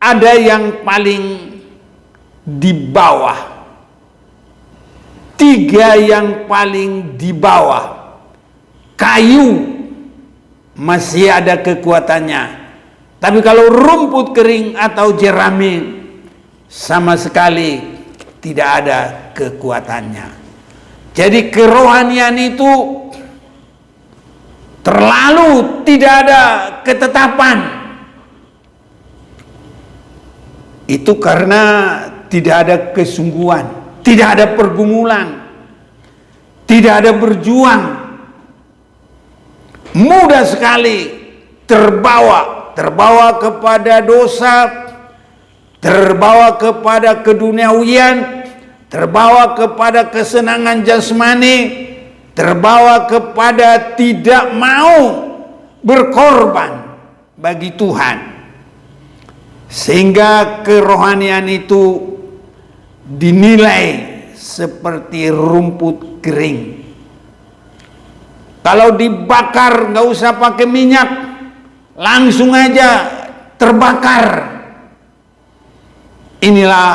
ada yang paling di bawah, 3 yang paling di bawah. Kayu masih ada kekuatannya, tapi kalau rumput kering atau jerami sama sekali tidak ada kekuatannya. Jadi kerohanian itu terlalu tidak ada ketetapan. Itu karena tidak ada kesungguhan, tidak ada pergumulan, tidak ada berjuang. Mudah sekali terbawa kepada dosa, terbawa kepada keduniawian, terbawa kepada kesenangan jasmani, terbawa kepada tidak mau berkorban bagi Tuhan. Sehingga kerohanian itu dinilai seperti rumput kering. Kalau dibakar nggak usah pakai minyak, langsung aja terbakar. Inilah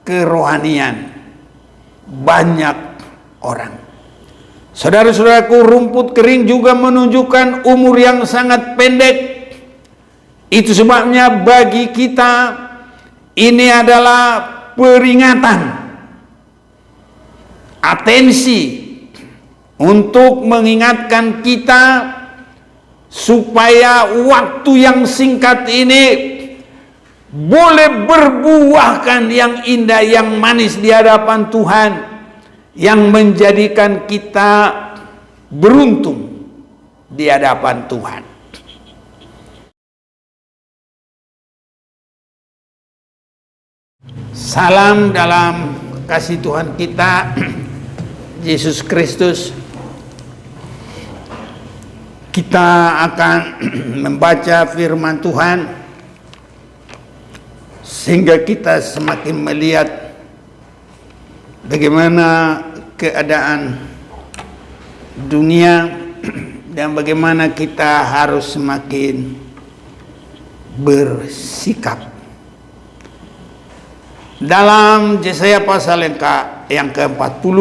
kerohanian banyak orang. Saudara-saudaraku, rumput kering juga menunjukkan umur yang sangat pendek. Itu sebabnya bagi kita ini adalah peringatan, atensi untuk mengingatkan kita supaya waktu yang singkat ini boleh berbuahkan yang indah, yang manis di hadapan Tuhan, yang menjadikan kita beruntung di hadapan Tuhan. Salam dalam kasih Tuhan kita Yesus Kristus. Kita akan membaca firman Tuhan sehingga kita semakin melihat bagaimana keadaan dunia dan bagaimana kita harus semakin bersikap. Dalam Yesaya pasal yang ke-40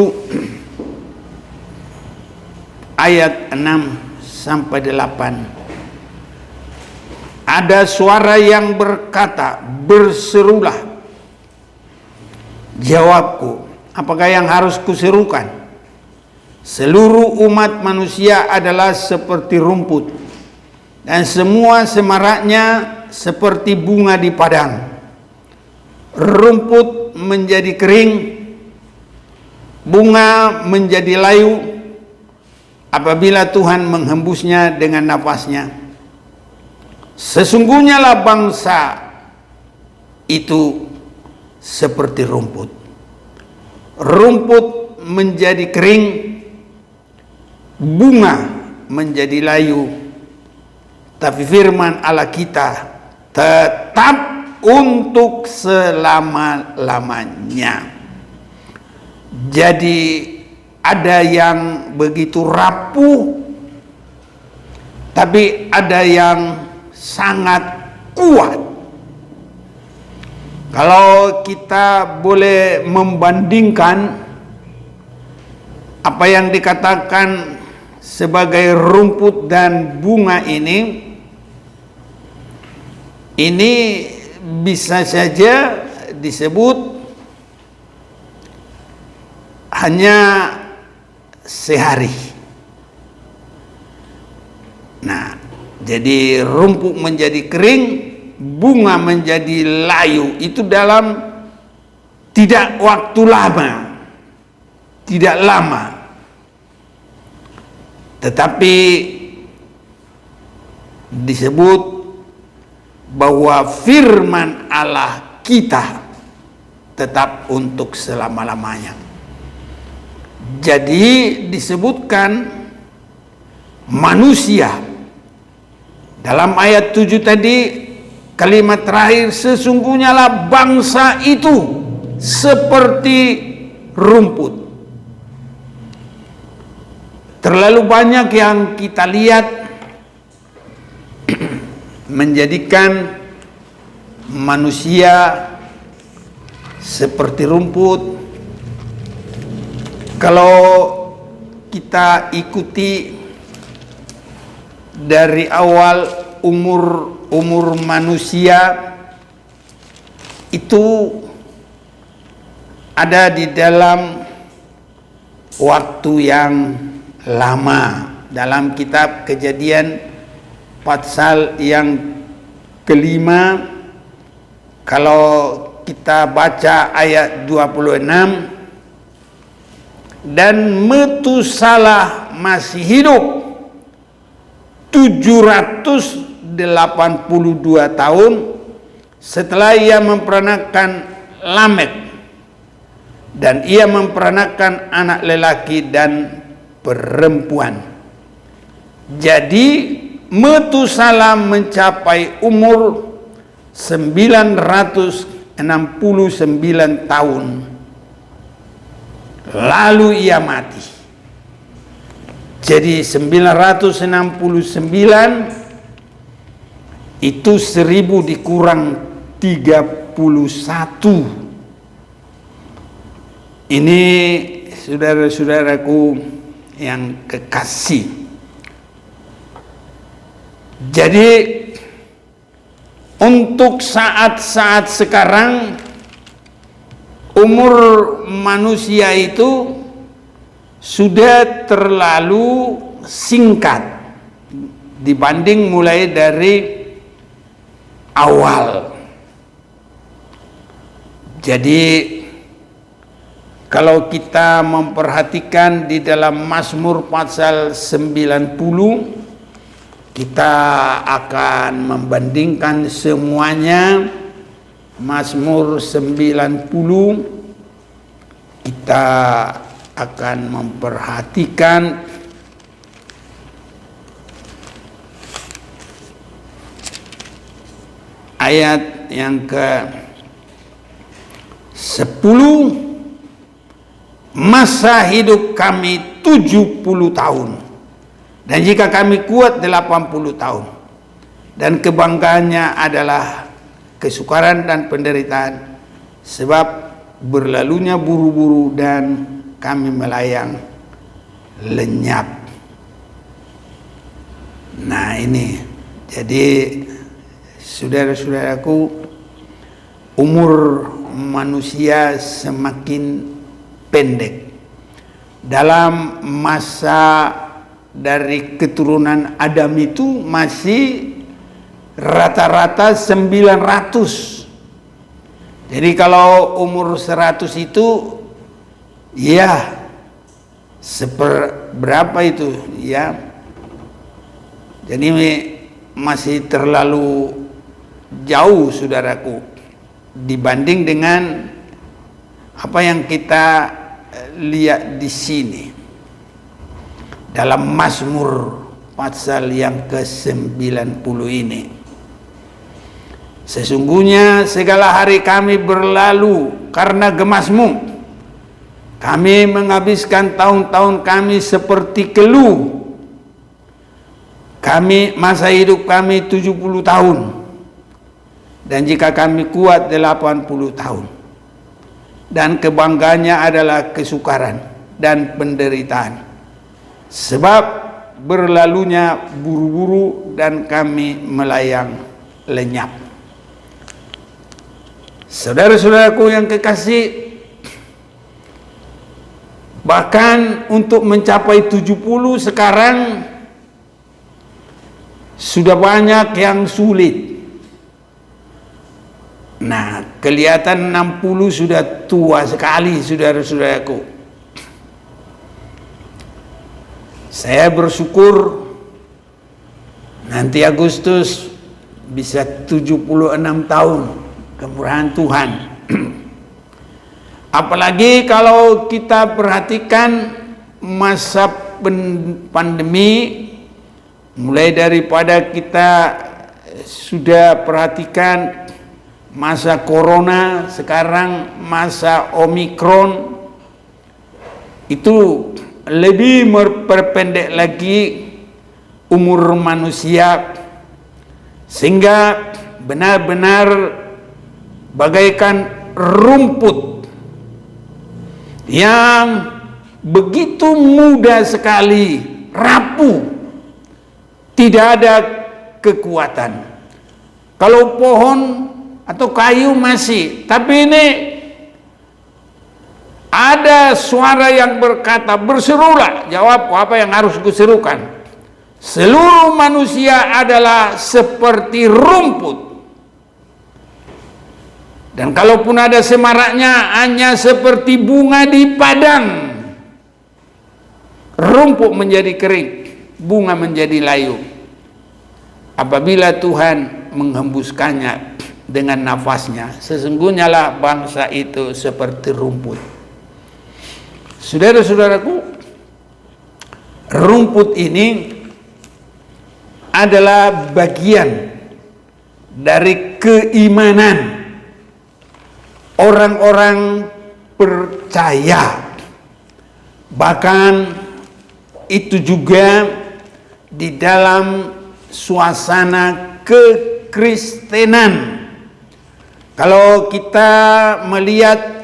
ayat 6 sampai 8 ada suara yang berkata, berserulah, jawabku, apakah yang harus kuserukan? Seluruh umat manusia adalah seperti rumput, dan semua semaraknya seperti bunga di padang. Rumput menjadi kering, bunga menjadi layu apabila Tuhan menghembusnya dengan nafasnya. Sesungguhnya lah bangsa itu seperti rumput. Rumput menjadi kering, bunga menjadi layu, tapi firman Allah kita tetap untuk selama-lamanya. Jadi ada yang begitu rapuh, tapi ada yang sangat kuat. Kalau kita boleh membandingkan apa yang dikatakan sebagai rumput dan bunga ini bisa saja disebut hanya sehari. Nah, jadi rumput menjadi kering, bunga menjadi layu, itu dalam tidak waktu lama, tidak lama. Tetapi disebut bahwa firman Allah kita tetap untuk selama-lamanya. Jadi disebutkan manusia dalam ayat 7 tadi, kalimat terakhir, sesungguhnya lah bangsa itu seperti rumput. Terlalu banyak yang kita lihat menjadikan manusia seperti rumput. Kalau kita ikuti dari awal umur manusia itu ada di dalam waktu yang lama. Dalam kitab Kejadian pasal yang kelima, kalau kita baca ayat 26, dan Metusalah masih hidup 782 tahun setelah ia memperanakan Lamek, dan ia memperanakan anak lelaki dan perempuan. Jadi Metusalah mencapai umur 969 tahun, lalu ia mati. Jadi 969 itu 1000 dikurang 31. Ini saudara-saudaraku yang kekasih. Jadi untuk saat-saat sekarang umur manusia itu sudah terlalu singkat dibanding mulai dari awal. Jadi kalau kita memperhatikan di dalam Mazmur pasal 90, kita akan membandingkan semuanya. Mazmur 90, kita akan memperhatikan ayat yang ke-10. Masa hidup kami 70 tahun, dan jika kami kuat 80 tahun, dan kebanggaannya adalah kesukaran dan penderitaan, sebab berlalunya buru-buru dan kami melayang lenyap. Nah ini, jadi saudara-saudaraku, umur manusia semakin pendek. Dalam masa dari keturunan Adam itu masih rata-rata 900. Jadi kalau umur 100 itu ya seberapa itu ya. Jadi masih terlalu jauh saudaraku dibanding dengan apa yang kita lihat di sini dalam Mazmur pasal yang ke-90 ini. Sesungguhnya segala hari kami berlalu karena gemas-Mu. Kami menghabiskan tahun-tahun kami seperti keluh. Masa hidup kami 70 tahun. Dan jika kami kuat 80 tahun. Dan kebanggaannya adalah kesukaran dan penderitaan. Sebab berlalunya buru-buru dan kami melayang lenyap. Saudara-saudaraku yang kekasih, bahkan untuk mencapai 70 sekarang sudah banyak yang sulit. Nah, kelihatan 60 sudah tua sekali saudara-saudaraku. Saya bersyukur nanti Agustus bisa 76 tahun, kemurahan Tuhan. Apalagi kalau kita perhatikan masa pandemi, mulai daripada kita sudah perhatikan masa corona, sekarang masa Omikron, itu lebih memperpendek lagi umur manusia, sehingga benar-benar bagaikan rumput yang begitu mudah sekali rapuh, tidak ada kekuatan. Kalau pohon atau kayu masih, tapi ini ada suara yang berkata, berserulah. Jawabku, apa yang harus kuserukan? Seluruh manusia adalah seperti rumput, dan kalaupun ada semaraknya, hanya seperti bunga di padang. Rumput menjadi kering, bunga menjadi layu apabila Tuhan menghembuskannya dengan nafasnya. Sesungguhnya lah bangsa itu seperti rumput. Saudara-saudaraku, rumput ini adalah bagian dari keimanan orang-orang percaya. Bahkan itu juga di dalam suasana kekristenan. Kalau kita melihat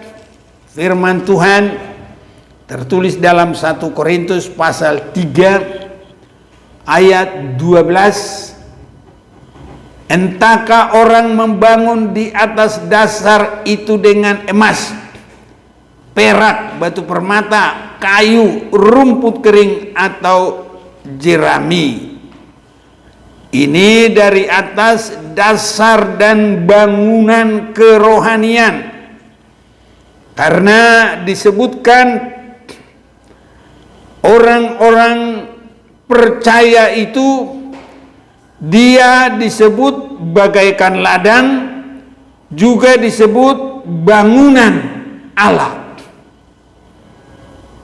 firman Tuhan tertulis dalam 1 Korintus pasal 3 ayat 12, entahkah orang membangun di atas dasar itu dengan emas, perak, batu permata, kayu, rumput kering, atau jerami. Ini dari atas dasar dan bangunan kerohanian. Karena disebutkan orang-orang percaya itu, dia disebut bagaikan ladang, juga disebut bangunan Allah.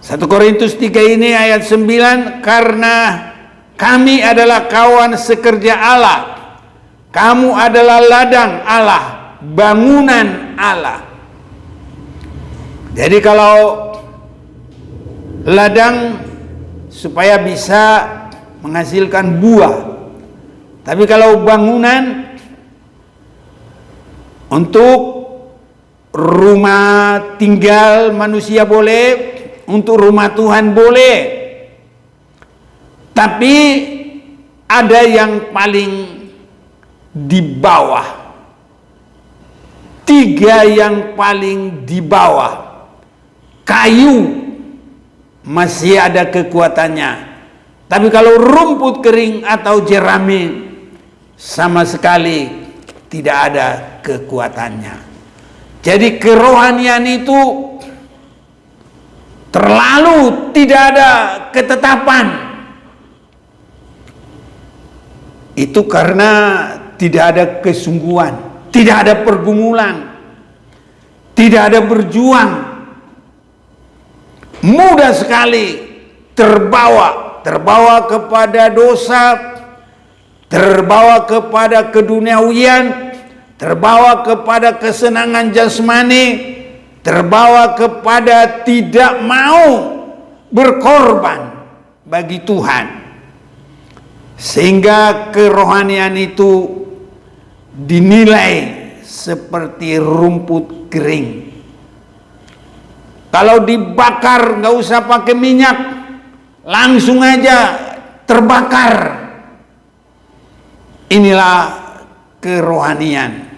1 Korintus 3 ini ayat 9, karena kami adalah kawan sekerja Allah, kamu adalah ladang Allah, bangunan Allah. Jadi kalau ladang supaya bisa menghasilkan buah, tapi kalau bangunan untuk rumah tinggal manusia boleh, untuk rumah Tuhan boleh, tapi ada yang paling di bawah, 3 yang paling di bawah. Kayu masih ada kekuatannya, tapi kalau rumput kering atau jerami sama sekali tidak ada kekuatannya. Jadi kerohanian itu terlalu tidak ada ketetapan. Itu karena tidak ada kesungguhan, tidak ada pergumulan, tidak ada berjuang. Mudah sekali terbawa kepada dosa, terbawa kepada keduniawian, terbawa kepada kesenangan jasmani, terbawa kepada tidak mau berkorban bagi Tuhan, sehingga kerohanian itu dinilai seperti rumput kering. Kalau dibakar nggak usah pakai minyak, langsung aja terbakar. Inilah kerohanian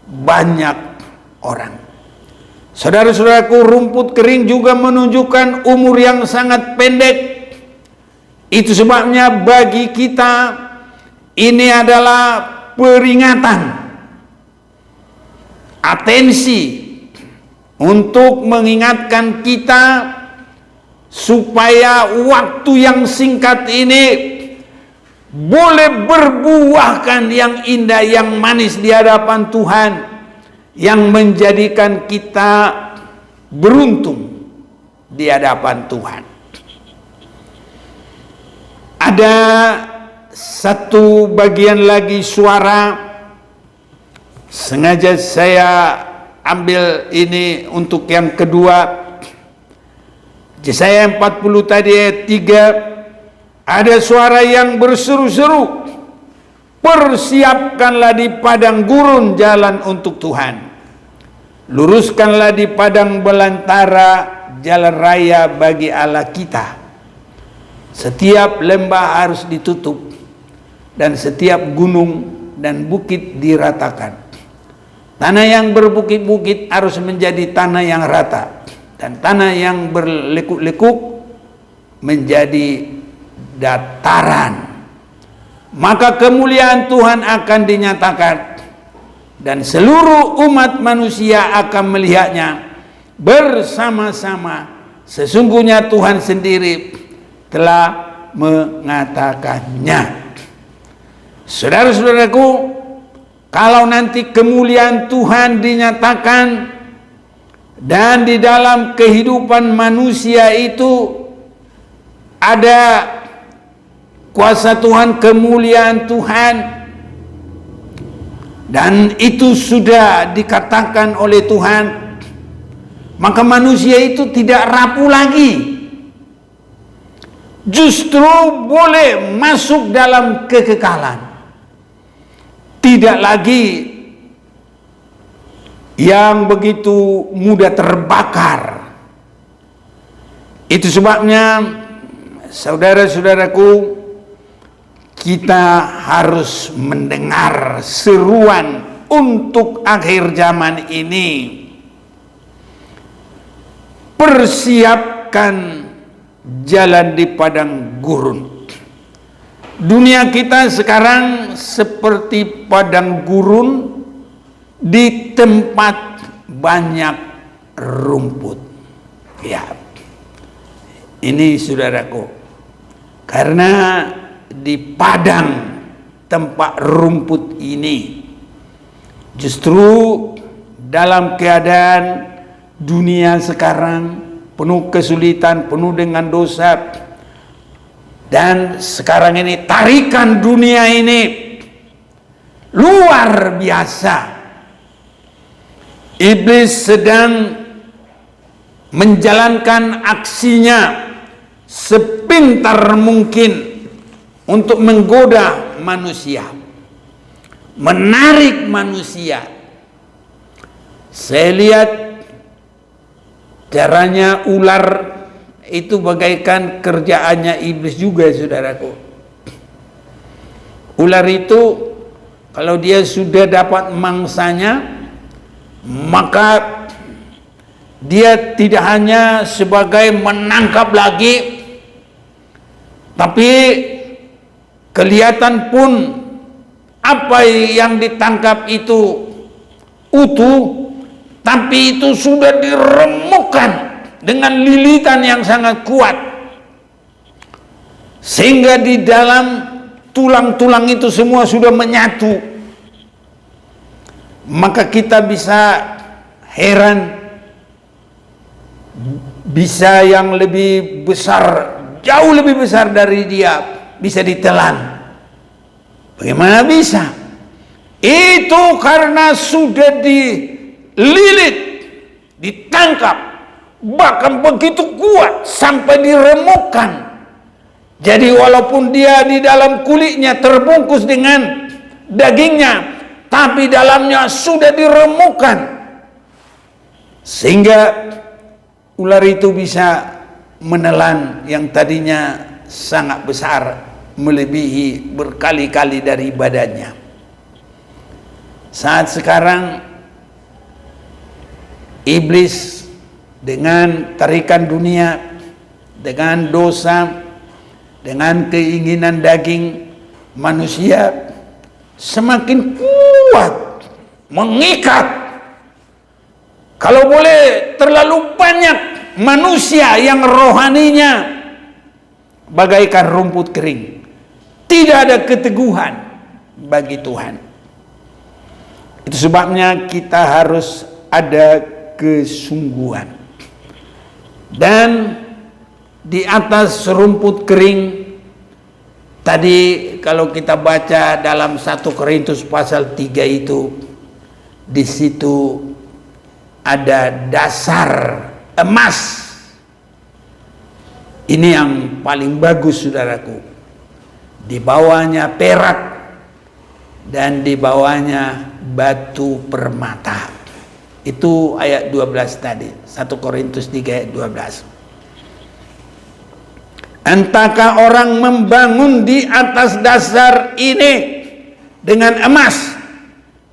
banyak orang. Saudara-saudaraku, rumput kering juga menunjukkan umur yang sangat pendek. Itu sebabnya bagi kita ini adalah peringatan, atensi untuk mengingatkan kita supaya waktu yang singkat ini boleh berbuahkan yang indah, yang manis di hadapan Tuhan, yang menjadikan kita beruntung di hadapan Tuhan. Ada satu bagian lagi suara, sengaja saya ambil ini untuk yang kedua. Yesaya 40 tadi ayat 3, ada suara yang berseru-seru, persiapkanlah di padang gurun jalan untuk Tuhan, Luruskanlah di padang belantara jalan raya bagi Allah kita. Setiap lembah harus ditutup dan setiap gunung dan bukit diratakan. Tanah yang berbukit-bukit harus menjadi tanah yang rata, dan tanah yang berlekuk-lekuk menjadi dataran. Maka kemuliaan Tuhan akan dinyatakan, dan seluruh umat manusia akan melihatnya bersama-sama. Sesungguhnya Tuhan sendiri telah mengatakannya. Saudara-saudaraku, kalau nanti kemuliaan Tuhan dinyatakan dan di dalam kehidupan manusia itu ada kuasa Tuhan, kemuliaan Tuhan, dan itu sudah dikatakan oleh Tuhan, maka manusia itu tidak rapuh lagi, justru boleh masuk dalam kekekalan. Tidak lagi yang begitu mudah terbakar. Itu sebabnya, saudara-saudaraku, kita harus mendengar seruan untuk akhir zaman ini. Persiapkan jalan di padang gurun. Dunia kita sekarang seperti padang gurun di tempat banyak rumput. Ya, ini saudaraku, karena di padang tempat rumput ini justru dalam keadaan dunia sekarang penuh kesulitan, penuh dengan dosa. Dan sekarang ini tarikan dunia ini luar biasa. Iblis sedang menjalankan aksinya sepintar mungkin untuk menggoda manusia, menarik manusia. Saya lihat caranya ular itu bagaikan kerjaannya iblis juga, saudaraku. Ular itu kalau dia sudah dapat mangsanya, maka dia tidak hanya sebagai menangkap lagi, tapi kelihatan pun apa yang ditangkap itu utuh, tapi itu sudah diremukkan dengan lilitan yang sangat kuat, sehingga di dalam tulang-tulang itu semua sudah menyatu. Maka kita bisa heran, bisa yang lebih besar, jauh lebih besar dari dia bisa ditelan. Bagaimana bisa? Itu karena sudah dililit, ditangkap, bahkan begitu kuat sampai diremukkan. Jadi walaupun dia di dalam kulitnya terbungkus dengan dagingnya, tapi dalamnya sudah diremukkan, sehingga ular itu bisa menelan yang tadinya sangat besar, melebihi berkali-kali dari badannya. Saat sekarang iblis dengan tarikan dunia, dengan dosa, dengan keinginan daging manusia semakin kuat, mengikat. Kalau boleh terlalu banyak manusia yang rohaninya bagaikan rumput kering, tidak ada keteguhan bagi Tuhan. Itu sebabnya kita harus ada kesungguhan. Dan di atas rumput kering tadi, kalau kita baca dalam 1 Korintus pasal 3 itu, di situ ada dasar emas. Ini yang paling bagus, saudaraku. Di bawahnya perak dan di bawahnya batu permata. Itu ayat 12 tadi, 1 Korintus 3 ayat 12. Entahkah orang membangun di atas dasar ini dengan emas,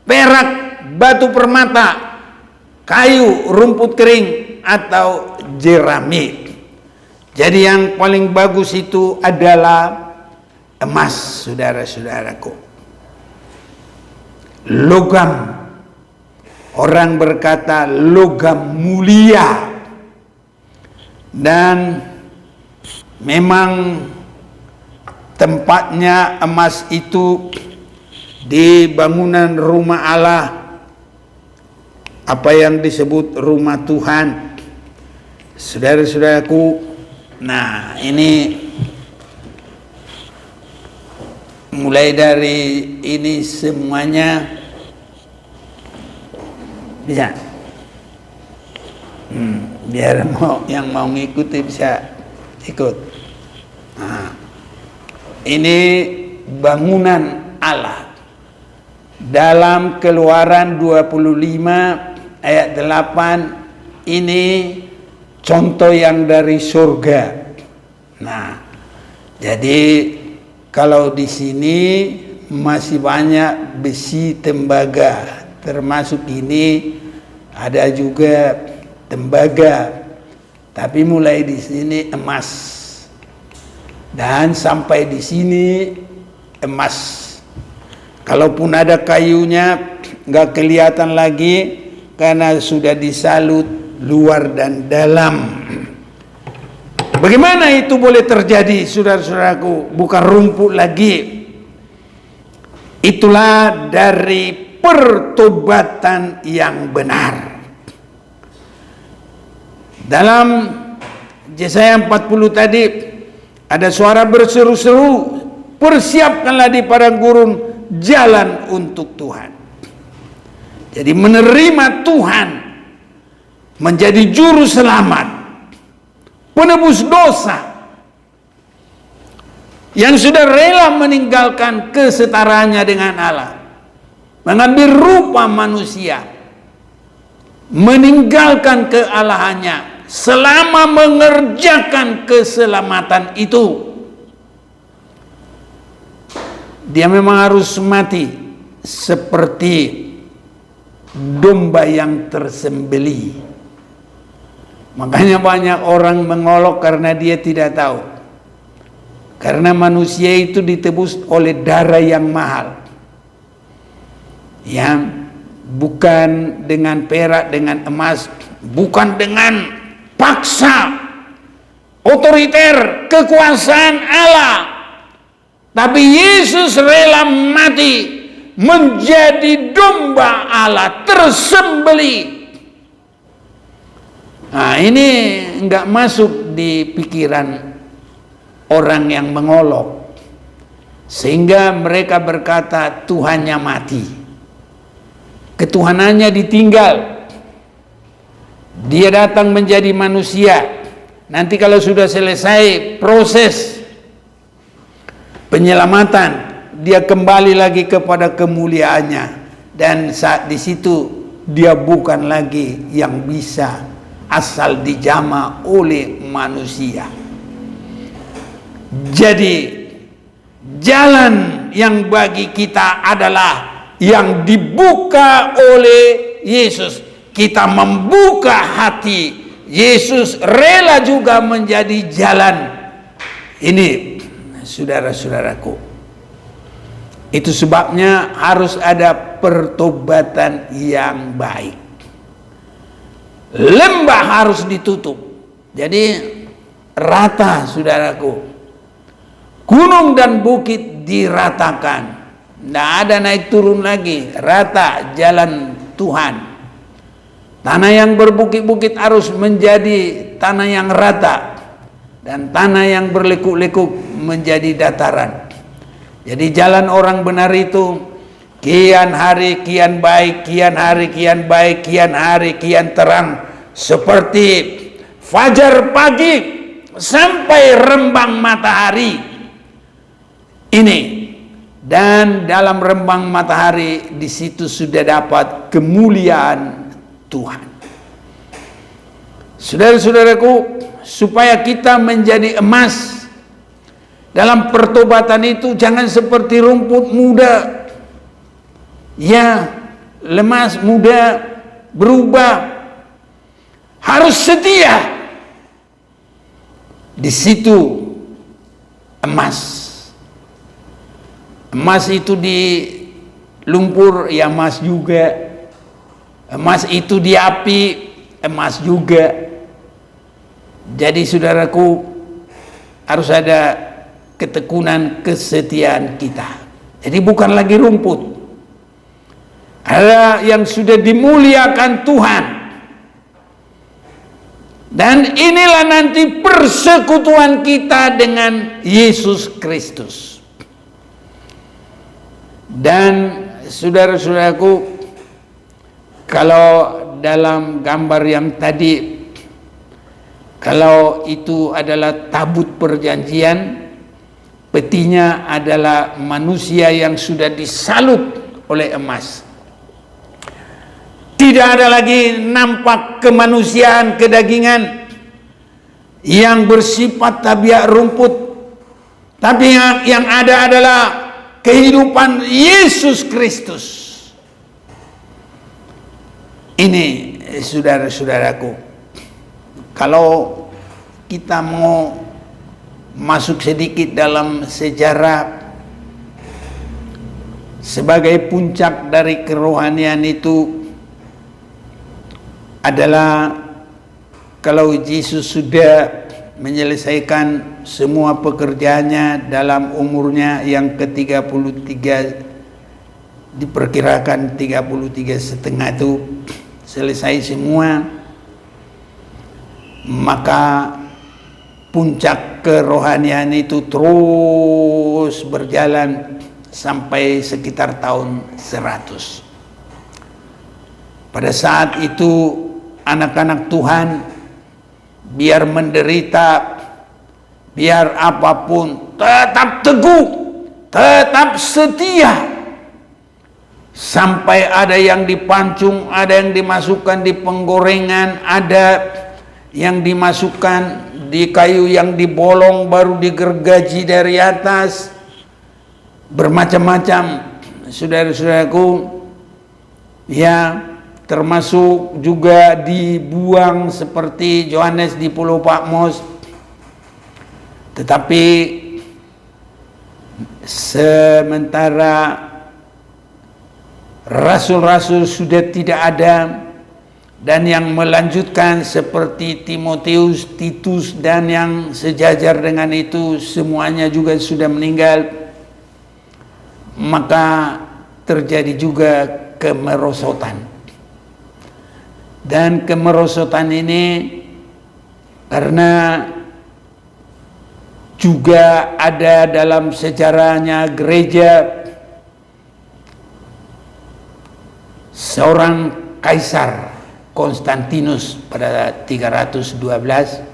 perak, batu permata, kayu, rumput kering, atau jerami. Jadi yang paling bagus itu adalah emas, saudara-saudaraku. Logam. Orang berkata logam mulia. Dan memang tempatnya emas itu di bangunan rumah Allah, apa yang disebut rumah Tuhan. Saudara-saudaraku, nah ini mulai dari ini semuanya bisa. Biar yang mau ngikuti bisa ikut. Nah, ini bangunan Allah. Dalam Keluaran 25 ayat 8 ini contoh yang dari surga. Nah, jadi kalau di sini masih banyak besi tembaga, termasuk ini ada juga tembaga, tapi mulai di sini emas dan sampai di sini emas. Kalaupun ada kayunya nggak kelihatan lagi karena sudah disalut luar dan dalam. Bagaimana itu boleh terjadi, saudara-saudaraku? Bukan rumput lagi. Itulah dari pertobatan yang benar. Dalam Yesaya 40 tadi ada suara berseru-seru, persiapkanlah di padang gurun jalan untuk Tuhan. Jadi menerima Tuhan menjadi juru selamat, penebus dosa, yang sudah rela meninggalkan kesetaraannya dengan Allah, mengambil rupa manusia, meninggalkan kealahannya selama mengerjakan keselamatan itu. Dia memang harus mati seperti domba yang tersembelih. Makanya banyak orang mengolok karena dia tidak tahu. Karena manusia itu ditebus oleh darah yang mahal. Yang bukan dengan perak, dengan emas, bukan dengan paksa, otoriter, kekuasaan Allah. Tapi Yesus rela mati menjadi domba Allah tersembelih. Nah, ini enggak masuk di pikiran orang yang mengolok, sehingga mereka berkata Tuhannya mati, ketuhanannya ditinggal. Dia datang menjadi manusia. Nanti kalau sudah selesai proses penyelamatan, dia kembali lagi kepada kemuliaannya, dan saat di situ dia bukan lagi yang bisa asal dijamah oleh manusia. Jadi jalan yang bagi kita adalah yang dibuka oleh Yesus. Kita membuka hati, Yesus rela juga menjadi jalan. Ini saudara-saudaraku, itu sebabnya harus ada pertobatan yang baik. Lembah harus ditutup, jadi rata, saudaraku. Gunung dan bukit diratakan, tidak ada naik turun lagi, rata jalan Tuhan. Tanah yang berbukit-bukit harus menjadi tanah yang rata, dan tanah yang berlekuk-lekuk menjadi dataran. Jadi jalan orang benar itu kian hari kian baik, kian hari kian baik, kian hari kian terang, seperti fajar pagi sampai rembang matahari ini. Dan dalam rembang matahari di situ sudah dapat kemuliaan Tuhan. Saudara-saudaraku, supaya kita menjadi emas dalam pertobatan itu, jangan seperti rumput muda, ya, lemas, muda, berubah. Harus setia. Di situ emas. Emas itu di lumpur, ya emas juga. Emas itu di api, emas juga. Jadi saudaraku, harus ada ketekunan, kesetiaan kita. Jadi bukan lagi rumput. Ada yang sudah dimuliakan Tuhan. Dan inilah nanti persekutuan kita dengan Yesus Kristus. Dan saudara-saudaraku, kalau dalam gambar yang tadi, kalau itu adalah tabut perjanjian, petinya adalah manusia yang sudah disalut oleh emas. Tidak ada lagi nampak kemanusiaan, kedagingan yang bersifat tabiat rumput, tapi yang ada adalah kehidupan Yesus Kristus. Ini saudara-saudaraku, kalau kita mau masuk sedikit dalam sejarah, sebagai puncak dari kerohanian itu adalah kalau Yesus sudah menyelesaikan semua pekerjaannya dalam umurnya yang ke-33, diperkirakan 33,5 itu selesai semua, maka puncak kerohanian itu terus berjalan sampai sekitar tahun 100. Pada saat itu anak-anak Tuhan biar menderita, biar apapun, tetap teguh, tetap setia. Sampai ada yang dipancung, ada yang dimasukkan di penggorengan, ada yang dimasukkan di kayu yang dibolong baru digergaji dari atas. Bermacam-macam, saudara-saudaraku, ya, termasuk juga dibuang seperti Yohanes di Pulau Patmos. Tetapi sementara rasul-rasul sudah tidak ada, dan yang melanjutkan seperti Timotius, Titus, dan yang sejajar dengan itu semuanya juga sudah meninggal, maka terjadi juga kemerosotan. Dan kemerosotan ini karena juga ada dalam sejarahnya gereja seorang kaisar Konstantinus pada 312.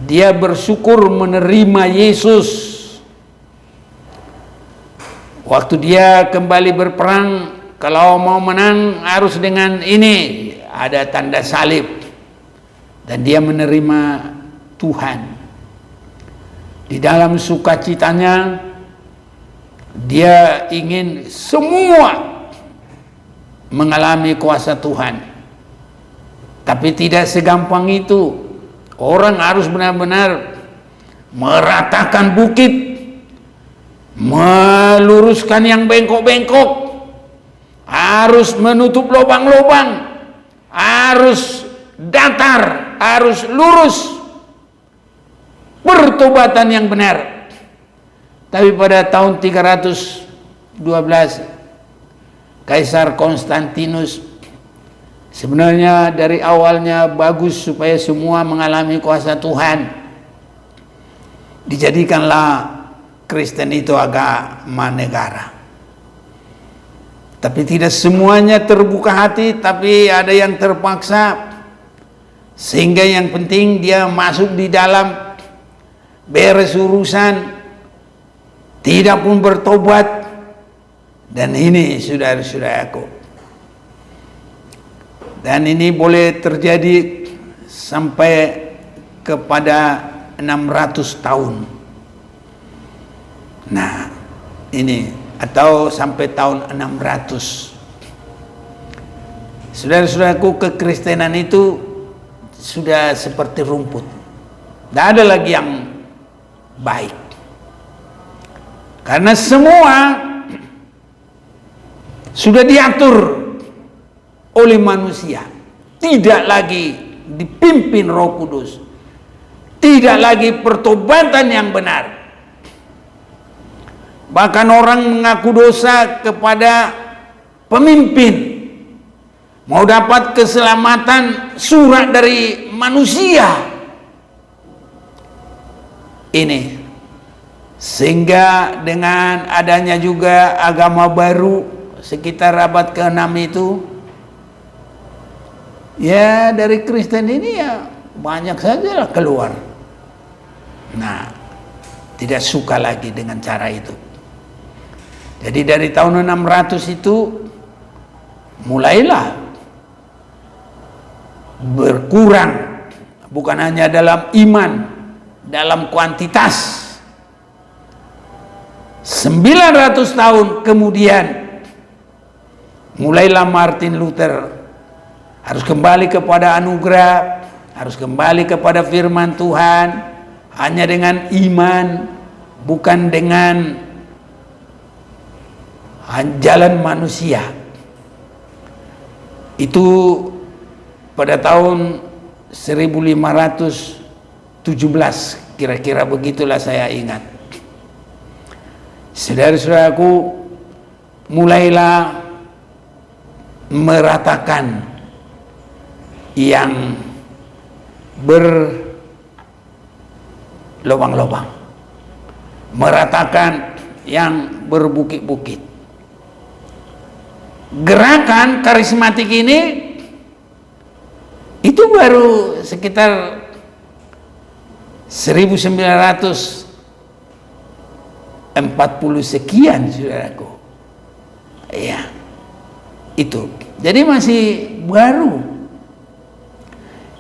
Dia bersyukur menerima Yesus. Waktu dia kembali berperang, kalau mau menang harus dengan ini, ada tanda salib. Dan dia menerima Tuhan. Di dalam sukacitanya, dia ingin semua mengalami kuasa Tuhan. Tapi tidak segampang itu. Orang harus benar-benar meratakan bukit, meluruskan yang bengkok-bengkok, harus menutup lubang-lubang, harus datar, harus lurus. Pertobatan yang benar. Tapi pada tahun 312, Kaisar Konstantinus sebenarnya dari awalnya bagus supaya semua mengalami kuasa Tuhan. Dijadikanlah Kristen itu agama negara. Tapi tidak semuanya terbuka hati, tapi ada yang terpaksa. Sehingga yang penting dia masuk di dalam, beres urusan, tidak pun bertobat. Dan ini saudara-saudaraku, Dan ini boleh terjadi sampai kepada 600 tahun. Nah, ini atau sampai tahun 600. Saudara-saudaraku, kekristenan itu sudah seperti rumput. Tidak ada lagi yang baik. Karena semua sudah diatur oleh manusia. Tidak lagi dipimpin Roh Kudus. Tidak lagi pertobatan yang benar. Bahkan orang mengaku dosa kepada pemimpin. Mau dapat keselamatan surat dari manusia. Ini. Sehingga dengan adanya juga agama baru sekitar abad ke-6 itu, ya dari Kristen ini ya banyak saja lah keluar. Nah, tidak suka lagi dengan cara itu. Jadi dari tahun 600 itu mulailah berkurang, bukan hanya dalam iman, dalam kuantitas. 900 tahun kemudian mulailah Martin Luther harus kembali kepada anugerah, harus kembali kepada firman Tuhan, hanya dengan iman, bukan dengan jalan manusia. Itu pada tahun 1517 kira-kira begitulah saya ingat. Saudara-saudaraku, mulailah meratakan yang berlubang-lubang, meratakan yang berbukit-bukit. Gerakan karismatik ini itu baru sekitar 1940 sekian, saudaraku. Iya, itu. Jadi masih baru.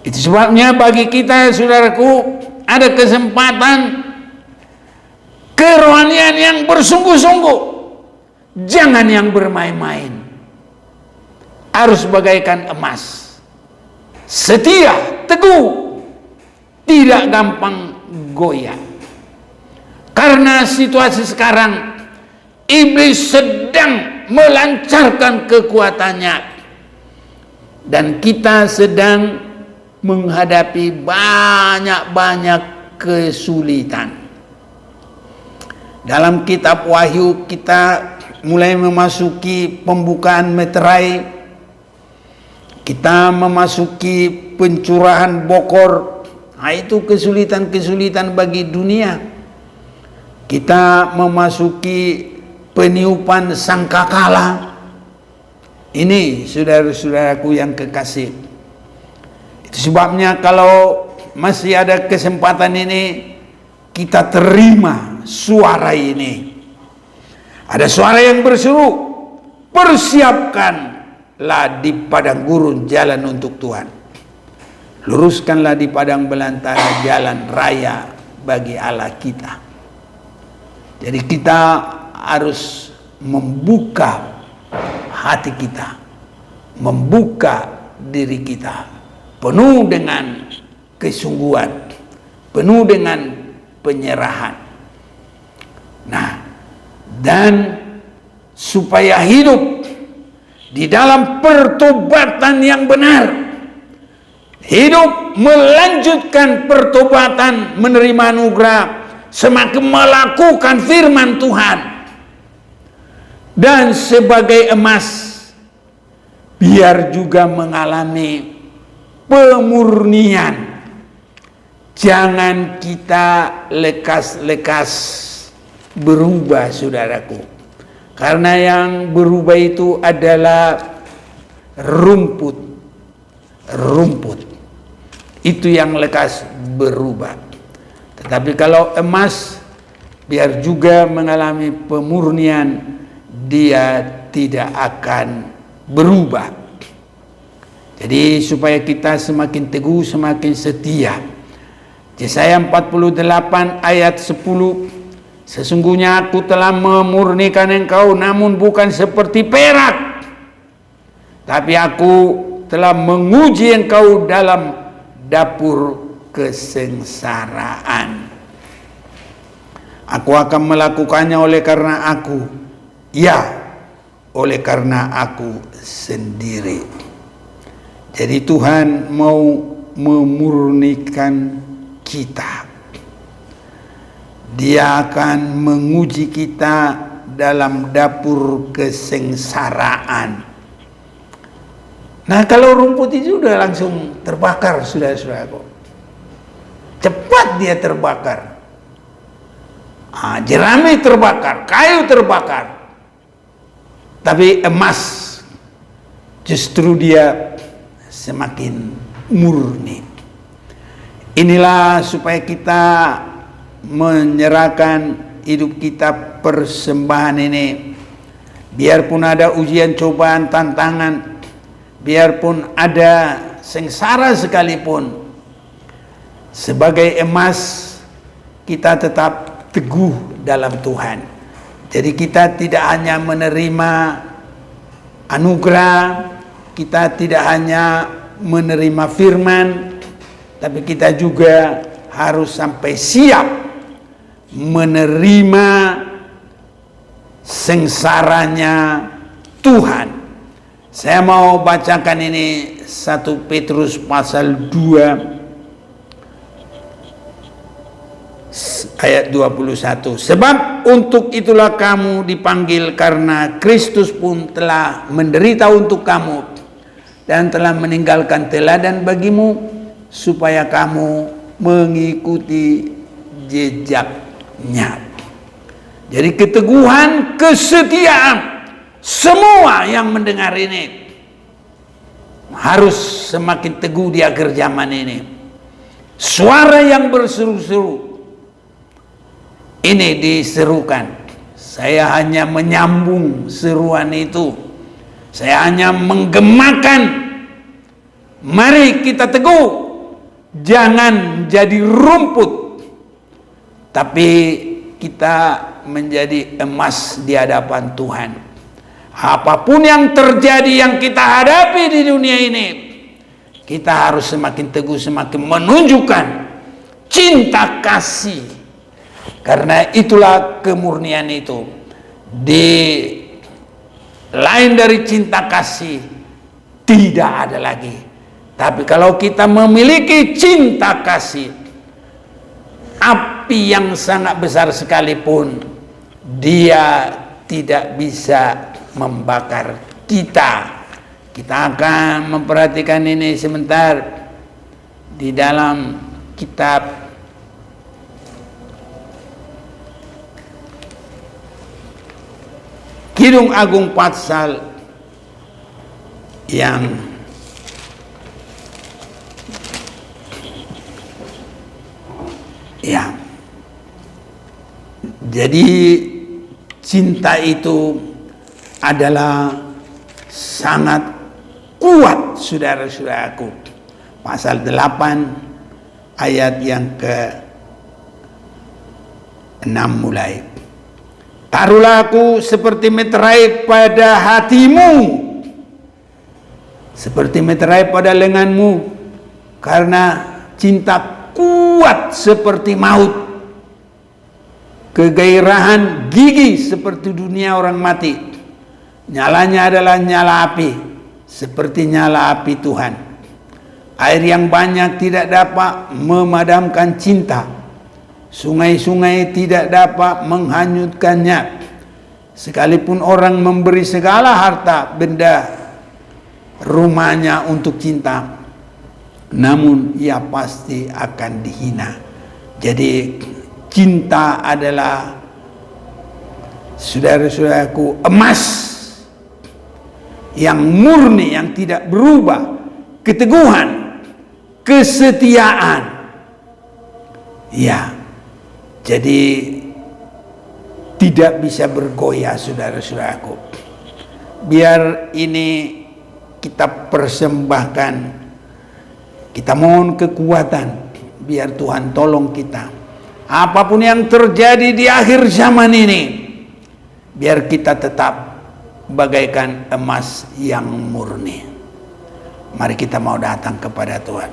Itu sebabnya bagi kita, saudaraku, ada kesempatan kerohanian yang bersungguh-sungguh. Jangan yang bermain-main. Harus bagaikan emas. Setia, teguh, tidak gampang goyah. Karena situasi sekarang, iblis sedang melancarkan kekuatannya, dan kita sedang menghadapi banyak kesulitan. Dalam kitab Wahyu kita mulai memasuki pembukaan meterai. Kita memasuki pencurahan bokor. Nah, itu kesulitan-kesulitan bagi dunia. Kita memasuki peniupan sangkakala. Ini saudara-saudaraku yang kekasih. Itu sebabnya kalau masih ada kesempatan ini, kita terima suara ini. Ada suara yang berseru, persiapkanlah di padang gurun jalan untuk Tuhan. Luruskanlah di padang belantara jalan raya bagi Allah kita. Jadi kita harus membuka hati kita, membuka diri kita, penuh dengan kesungguhan, penuh dengan penyerahan. Nah, dan supaya hidup di dalam pertobatan yang benar, hidup melanjutkan pertobatan, menerima anugerah, semakin melakukan firman Tuhan, dan sebagai emas biar juga mengalami pemurnian. Jangan kita lekas-lekas berubah, saudaraku, karena yang berubah itu adalah rumput itu yang lekas berubah. Tetapi kalau emas biar juga mengalami pemurnian, dia tidak akan berubah. Jadi supaya kita semakin teguh, semakin setia. Yesaya 48 ayat 10, sesungguhnya aku telah memurnikan engkau, namun bukan seperti perak, tapi aku telah menguji engkau dalam dapur kesengsaraan. Aku akan melakukannya oleh karena aku, ya, oleh karena aku sendiri. Jadi Tuhan mau memurnikan kita. Dia akan menguji kita dalam dapur kesengsaraan. Nah, kalau rumput itu sudah langsung terbakar, saudara-saudaraku. Cepat dia terbakar. Jerami terbakar, kayu terbakar. Tapi emas justru dia semakin murni. Inilah supaya kita menyerahkan hidup kita persembahan ini. Biarpun ada ujian, cobaan, tantangan, biarpun ada sengsara sekalipun, sebagai emas kita tetap teguh dalam Tuhan. Jadi kita tidak hanya menerima anugerah, kita tidak hanya menerima firman, tapi kita juga harus sampai siap menerima sengsaranya Tuhan. Saya mau bacakan ini 1 Petrus pasal 2 ayat 21. Sebab untuk itulah kamu dipanggil, karena Kristus pun telah menderita untuk kamu dan telah meninggalkan teladan bagimu, supaya kamu mengikuti jejaknya. Jadi keteguhan, kesetiaan, semua yang mendengar ini harus semakin teguh di akhir zaman ini. Suara yang berseru-seru ini diserukan. Saya hanya menyambung seruan itu. Saya hanya menggemakan. Mari kita teguh. Jangan jadi rumput, tapi kita menjadi emas di hadapan Tuhan. Apapun yang terjadi, yang kita hadapi di dunia ini, kita harus semakin teguh, semakin menunjukkan cinta kasih. Karena itulah kemurnian itu. Lain dari cinta kasih tidak ada lagi. Tapi kalau kita memiliki cinta kasih, api yang sangat besar sekalipun, dia tidak bisa membakar kita. Kita akan memperhatikan ini sebentar di dalam kitab Kidung Agung pasal yang jadi cinta itu adalah sangat kuat, saudara-saudaraku. Pasal 8 ayat yang ke-6 mulai. Taruhlah aku seperti meterai pada hatimu, seperti meterai pada lenganmu, karena cinta kuat seperti maut, kegairahan gigi seperti dunia orang mati. Nyalanya adalah nyala api, seperti nyala api Tuhan. Air yang banyak tidak dapat memadamkan cinta. Sungai-sungai tidak dapat menghanyutkannya. Sekalipun orang memberi segala harta benda rumahnya untuk cinta, namun ia pasti akan dihina. Jadi cinta adalah, saudara-saudaraku, emas yang murni, yang tidak berubah. Keteguhan, kesetiaan, ya, jadi tidak bisa bergoyah, saudara-saudaraku. Biar ini kita persembahkan, kita mohon kekuatan, biar Tuhan tolong kita. Apapun yang terjadi di akhir zaman ini, biar kita tetap bagaikan emas yang murni. Mari kita mau datang kepada Tuhan.